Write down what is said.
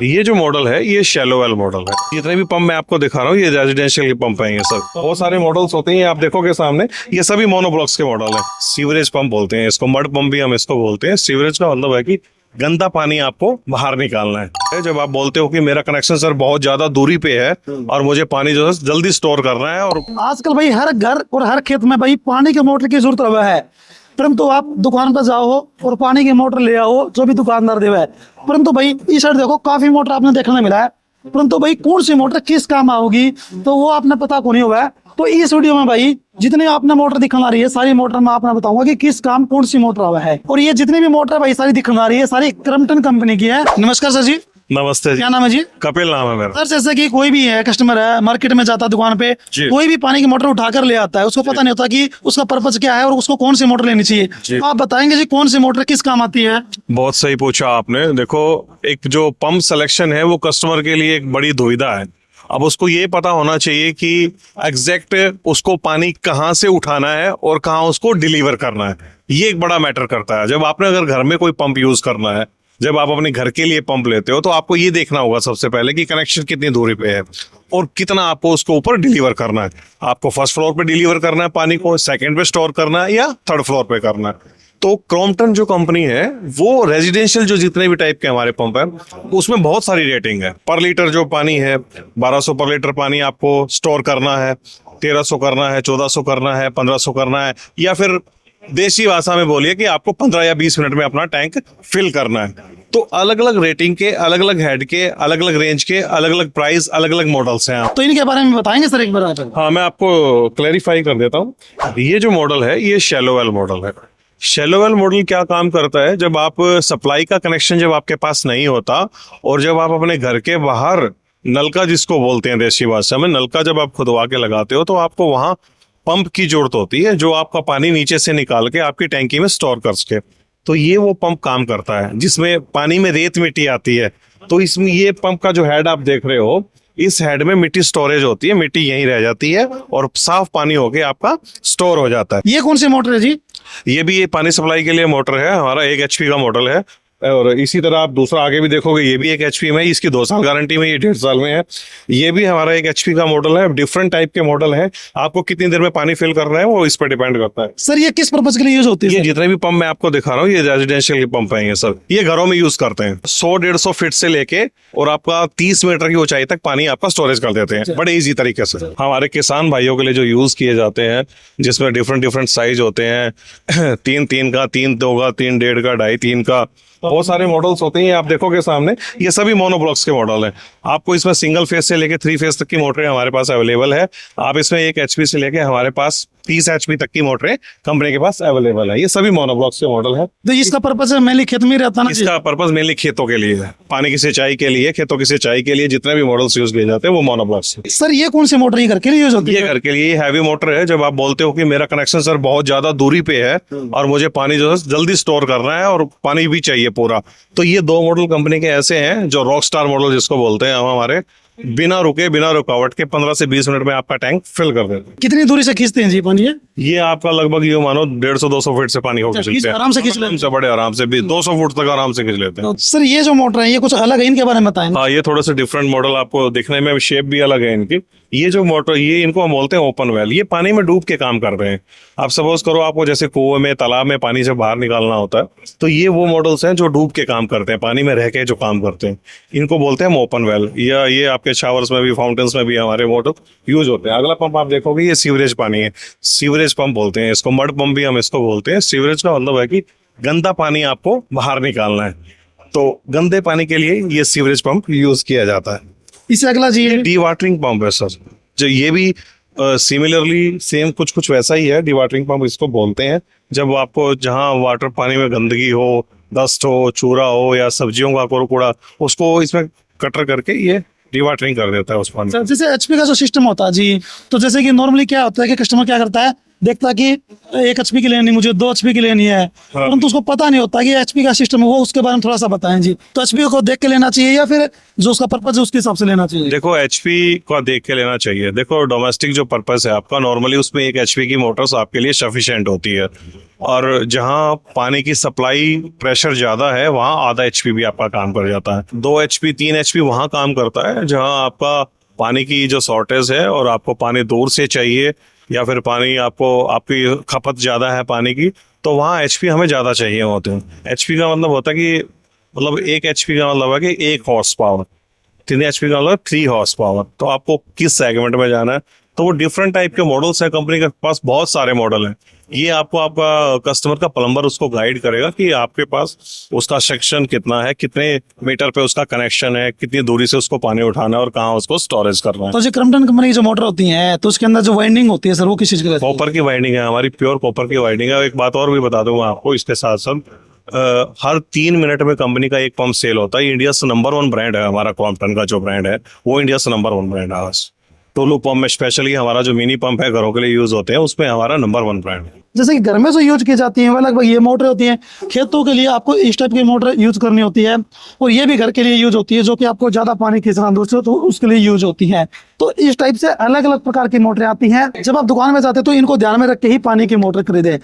ये जो मॉडल है ये शैलो वेल मॉडल है। जितने भी पंप मैं आपको दिखा रहा हूँ ये रेजिडेंशियल के पंप हैं। ये सब बहुत सारे मॉडल्स होते हैं, आप देखोगे सामने ये सभी मोनोब्लॉक्स के मॉडल है। सीवरेज पंप बोलते हैं इसको, मड पंप भी हम इसको बोलते हैं। सीवरेज का मतलब है कि गंदा पानी आपको बाहर निकालना है। जब आप बोलते हो कि मेरा कनेक्शन सर बहुत ज्यादा दूरी पे है और मुझे पानी जो है जल्दी स्टोर करना है, और आजकल भाई हर घर और हर खेत में भाई पानी के मोटर की जरूरत रहा है। परंतु आप दुकान पर जाओ और पानी की मोटर ले आओ, जो भी दुकानदार देवा है। परंतु भाई इस साइड देखो काफी मोटर आपने देखने मिला है, परंतु भाई कौन सी मोटर किस काम आओगी तो वो आपने पता को नहीं हुआ है। तो इस वीडियो में भाई जितने आपने मोटर दिखा रही है सारी मोटर मैं आपने बताऊंगा कि किस काम कौन सी मोटर हुआ है। और ये जितनी भी मोटर भाई सारी दिखा रही है सारी क्रम्पटन कंपनी की है। नमस्कार सर जी। नमस्ते जी। क्या नाम है जी? कपिल नाम है मेरा। सर जैसे कि कोई भी है कस्टमर है मार्केट में जाता है दुकान पे, कोई भी पानी की मोटर उठाकर ले आता है, उसको पता नहीं होता कि उसका पर्पज क्या है और उसको कौन सी मोटर लेनी चाहिए। तो आप बताएंगे जी कौन सी मोटर किस काम आती है? बहुत सही पूछा आपने। देखो एक जो पंप सिलेक्शन है वो कस्टमर के लिए एक बड़ी दुविधा है। अब उसको ये पता होना चाहिए कि एग्जैक्ट उसको पानी कहाँ से उठाना है और कहाँ उसको डिलीवर करना है। ये एक बड़ा मैटर करता है। जब आपने अगर घर में कोई पंप यूज करना है, जब आप अपने घर के लिए पंप लेते हो, तो आपको ये देखना होगा सबसे पहले कि कनेक्शन कितनी दूरी पे है और कितना आपको उसको ऊपर डिलीवर करना है। आपको फर्स्ट फ्लोर पे डिलीवर करना है पानी को, सेकंड पे स्टोर करना है या थर्ड फ्लोर पे करना है। तो क्रॉम्पटन जो कंपनी है वो रेजिडेंशियल जो जितने भी टाइप के हमारे पंप है उसमें बहुत सारी रेटिंग है। पर लीटर जो पानी है 1200 पर लीटर पानी आपको स्टोर करना है, 1300 करना है, 1400 करना है, 1500 करना है, या फिर देसी भाषा में बोलिए कि आपको 15 या 20 मिनट में अपना टैंक फिल करना है। तो अलग अलग रेटिंग के, अलग अलग हेड के, अलग अलग रेंज के, अलग अलग प्राइस, अलग अलग मॉडल्स हैं। तो इनके बारे में बताएंगे सर एक बार आप? हाँ, मैं आपको क्लैरिफाई कर देता हूँ। ये जो मॉडल है ये शैलो वेल मॉडल है। शैलो वेल मॉडल क्या काम करता है, जब आप सप्लाई का कनेक्शन जब आपके पास नहीं होता और जब आप अपने घर के बाहर नलका, जिसको बोलते हैं देसी भाषा में, नलका जब आप खुदवा के लगाते हो तो आपको वहां पंप की जरूरत होती है जो आपका पानी नीचे से निकाल के आपकी टैंकी में स्टोर कर सके। तो ये वो पंप काम करता है जिसमें पानी में रेत मिट्टी आती है। तो इसमें ये पंप का जो हेड आप देख रहे हो, इस हेड में मिट्टी स्टोरेज होती है, मिट्टी यहीं रह जाती है और साफ पानी होके आपका स्टोर हो जाता है। ये कौन सी मोटर है जी? ये भी ये पानी सप्लाई के लिए मोटर है हमारा, 1 HP का मॉडल है। और इसी तरह आप दूसरा आगे भी देखोगे, ये भी 1 HP में, इसकी 2 साल गारंटी में, ये 1.5 साल में है। ये भी हमारा 1 HP का मॉडल है। डिफरेंट टाइप के मॉडल है, आपको कितनी देर में पानी फिल करना है वो इस पर डिपेंड करता है। सर ये किस पर्पज के लिए यूज होती है? ये जितने भी पंप मैं आपको दिखा रहा हूँ ये रेजिडेंशियल के पंप हैं। ये सब ये घरों में यूज करते हैं। 100-150 फीट से लेके और आपका 30 मीटर की ऊंचाई तक पानी आपका स्टोरेज कर देते हैं बड़े इजी तरीके से। हमारे किसान भाइयों के लिए जो यूज किए जाते हैं, जिसमें डिफरेंट डिफरेंट साइज होते हैं, 3 का, 3.2 का, 3.5 का, 2.5-3 का, बहुत सारे मॉडल्स होते हैं। आप देखोगे सामने ये सभी मोनोब्लॉक्स के मॉडल हैं। आपको इसमें सिंगल फेज से लेके 3 फेज तक की मोटरें हमारे पास अवेलेबल है। आप इसमें 1 HP से लेके हमारे पास 30 HP तक की मोटरें कंपनी के पास अवेलेबल है। ये सभी मोनोब्लॉक्स के मॉडल है। तो इसका पर्पज मेनली खेत में रहता है ना? इसका पर्पज मेनली खेतों के लिए है, पानी की सिंचाई के लिए, खेतों की सिंचाई के लिए जितने भी मॉडल्स यूज किए जाते हैं वो मोनोब्लॉक्स है। सर ये कौन सी मोटर ये घर के लिए यूज होती है? ये घर के लिए हैवी मोटर है। जब आप बोलते हो कि मेरा कनेक्शन सर बहुत ज्यादा दूरी पे है और मुझे पानी जो है जल्दी स्टोर करना है और पानी भी चाहिए पूरा, तो ये 2 मॉडल कंपनी के ऐसे हैं जो रॉक स्टार मॉडल जिसको बोलते हैं हम, हमारे बिना रुके बिना रुकावट के 15 से 20 मिनट में आपका टैंक फिल कर देते हैं। कितनी दूरी से खींचते हैं जी पानी? ये आपका लगभग ये मानो 150-200 फीट से पानी होकर चलते हैं। आराम से खींच लेते हैं? बड़े आराम से भी 200 फुट तक आराम से खींच लेते हैं। तो सर ये जो मोटर है ये कुछ अलग है, इनके बारे में बताएं। हाँ, ये थोड़े से डिफरेंट मॉडल, आपको दिखने में शेप भी अलग है इनकी। ये जो मोटर, ये इनको हम बोलते हैं ओपन वेल। ये पानी में डूब के काम कर रहे हैं। आप सपोज करो आपको जैसे कुएं में, तालाब में पानी से बाहर निकालना होता है, तो ये वो मॉडल्स हैं जो डूब के काम करते हैं, पानी में रह के जो काम करते हैं। इनको बोलते हैं हम ओपन वेल। या ये आपके शावर्स में भी, फाउंटेन्स में भी हमारे मॉडल यूज होते हैं। अगला पंप आप देखोगे ये सीवरेज पानी है, सीवरेज पंप बोलते हैं इसको, मड पंप भी हम इसको बोलते हैं। सीवरेज का मतलब है कि गंदा पानी आपको बाहर निकालना है, तो गंदे पानी के लिए ये सीवरेज पंप यूज किया जाता है। इससे अगला जी डी वाटरिंग पंप है सर, जो ये भी सिमिलरली सेम कुछ वैसा ही है। डी वाटरिंग पंप इसको बोलते हैं। जब आपको जहाँ वाटर पानी में गंदगी हो, डस्ट हो, चूरा हो या सब्जियों का कूड़ा, उसको इसमें कटर करके ये डिवाटरिंग कर देता है उस पानी। जैसे HP का जो सिस्टम होता है जी, तो जैसे कि नॉर्मली क्या होता है कि कस्टमर क्या करता है, देखता है कि 1 HP की लेनी, मुझे 2 HP की लेनी है, परंतु उसको पता नहीं होता कि HP का सिस्टम है वो, उसके बारे में थोड़ा सा बताएं जी। तो HP को देख के लेना चाहिए या फिर जो उसका पर्पज है उसके हिसाब से लेना चाहिए? देखो HP को देख के लेना चाहिए। देखो डोमेस्टिक जो पर्पज है आपका, नॉर्मली उसमें 1 HP की मोटर्स आपके लिए सफिशिएंट होती है। और जहाँ पानी की सप्लाई प्रेशर ज्यादा है वहाँ आधा एचपी भी आपका काम कर जाता है। 2 एचपी 3 एचपी वहाँ काम करता है जहाँ आपका पानी की जो शॉर्टेज है और आपको पानी दूर से चाहिए, या फिर पानी आपको आपकी खपत ज्यादा है पानी की, तो वहाँ एचपी हमें ज्यादा चाहिए होते हैं। एचपी का मतलब होता है कि मतलब 1 एचपी का मतलब है कि 1 हॉर्स पावर, 3 एचपी का मतलब 3 हॉर्स पावर। तो आपको किस सेगमेंट में जाना है, तो वो डिफरेंट टाइप के मॉडल्स हैं। कंपनी के पास बहुत सारे मॉडल हैं। ये आपको आपका कस्टमर का प्लम्बर उसको गाइड करेगा कि आपके पास उसका सेक्शन कितना है, कितने मीटर पे उसका कनेक्शन है, कितनी दूरी से उसको पानी उठाना है और कहाँ उसको स्टोरेज करना है। तो जो क्रम्पटन कंपनी की जो मोटर होती है तो उसके अंदर जो वाइंडिंग होती है सर वो किस चीज की रहती है? कॉपर की वाइंडिंग है हमारी, प्योर कॉपर की वाइंडिंग है। एक बात और भी बता दूंगा आपको इसके साथ साथ, हर 3 मिनट में कंपनी का एक पंप सेल होता है। इंडिया से नंबर 1 ब्रांड है हमारा क्रॉम्पटन का जो ब्रांड है, वो इंडिया से नंबर 1 ब्रांड है। टोलू पंप में स्पेशली हमारा जो मिनी पंप है घरों के लिए यूज होते हैं, उसमें हमारा नंबर 1 ब्रांड है। जैसे कि घर में जो यूज की जाती है वो लगभग ये मोटर होती है, खेतों के लिए आपको इस टाइप की मोटर यूज करनी होती है, और ये भी घर के लिए यूज होती है जो कि आपको ज्यादा पानी खींचना दोस्तों तो उसके लिए यूज होती है। तो इस टाइप से अलग अलग प्रकार की मोटरें आती हैं। जब आप दुकान में जाते हैं तो इनको ध्यान में रख के ही पानी की मोटर खरीदें।